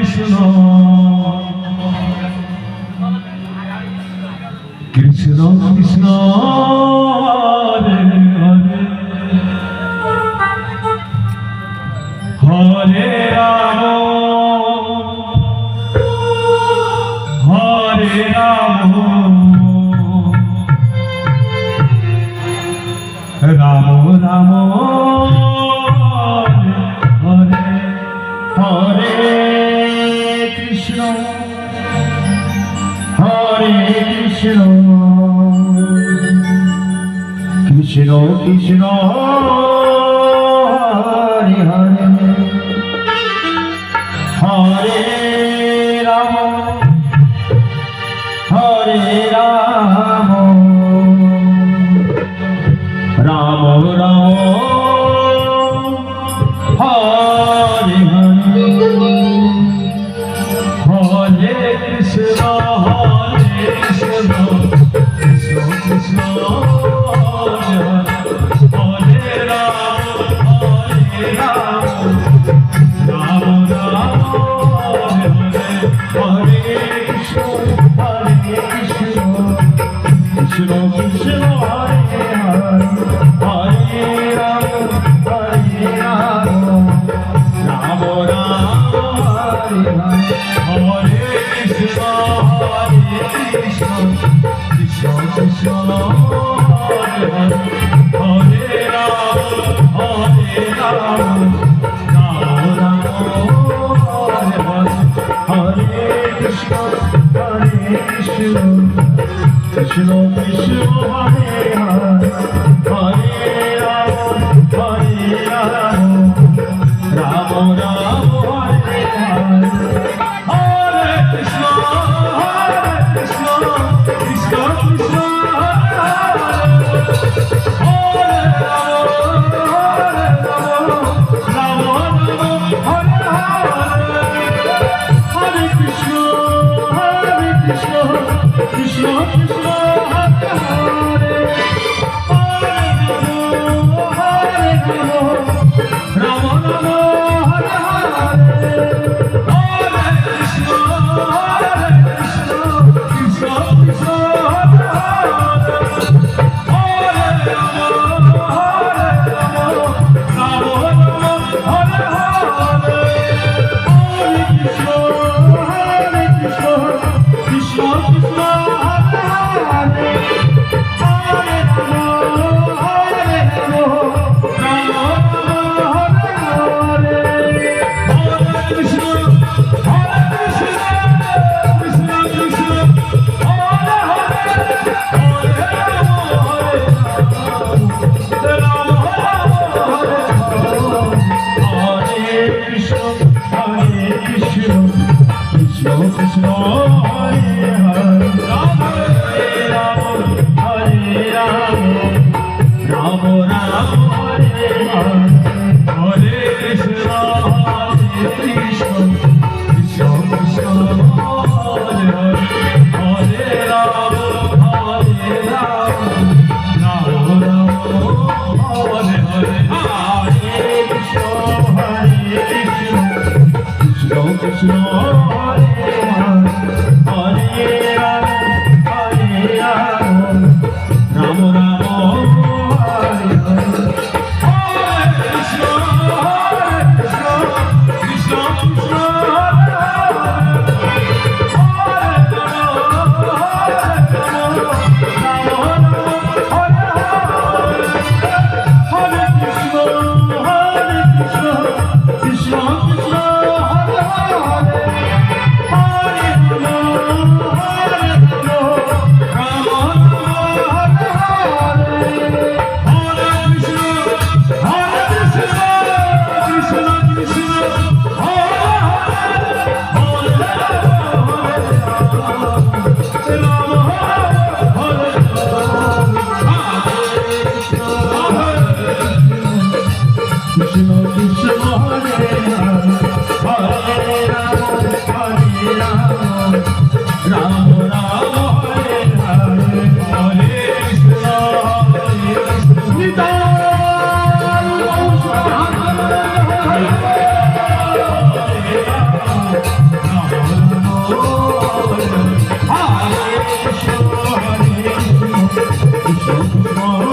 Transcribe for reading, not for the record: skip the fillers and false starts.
Krishna Krishna Krishna Hare Ram Hare Ram Ram Ram Hare Hare Krishna Hare Krishna Krishna Krishna Hare Hare Hare Ram Hare Ram Ram Ram Hare Hare Hare Krishna Hare Krishna Krishna Krishna Hare Hare Ram Hare Ram Ram Ram Hare Hare Krishna Hare Krishna Krishna Krishna Hare Hare Hare Ram Hare Ram Ram Ram Hare Hare Krishna Hare Krishna Krishna Krishna Hare Hare Hare Ram Hare Ram Ram Ram Hare Hare Hare Krishna Hare Krishna Krishna Krishna Hare Hare Hare Ram Hare Ram Ram Ram Hare Hare Hare Krishna Krishna Krishna Hare Hare Hare Ram Ram Ram Hare Hare Hare Krishna Krishna Krishna Krishna Hare Hare Hare Ram Ram Hare Hare Hare Krishna Krishna Krishna Hare Hare Hare Ram Ram Ram Hare Hare Hare Krishna Krishna Krishna Krishna Hare Hare Ram Hare Ram Ram Ram Hare Hare Hare Krishna Hare Krishna Krishna Krishna Hare Hare Hare Ram Hare Ram Ram Ram Hare Hare Hare Krishna Hare Krishna Krishna Krishna Hare Hare Ram Hare Ram Ram Ram Hare Hare Hare Krishna Krishna Krishna Hare Hare Krishna Krishna Krishna Krishna Hare Krishna, Krishna Krishna,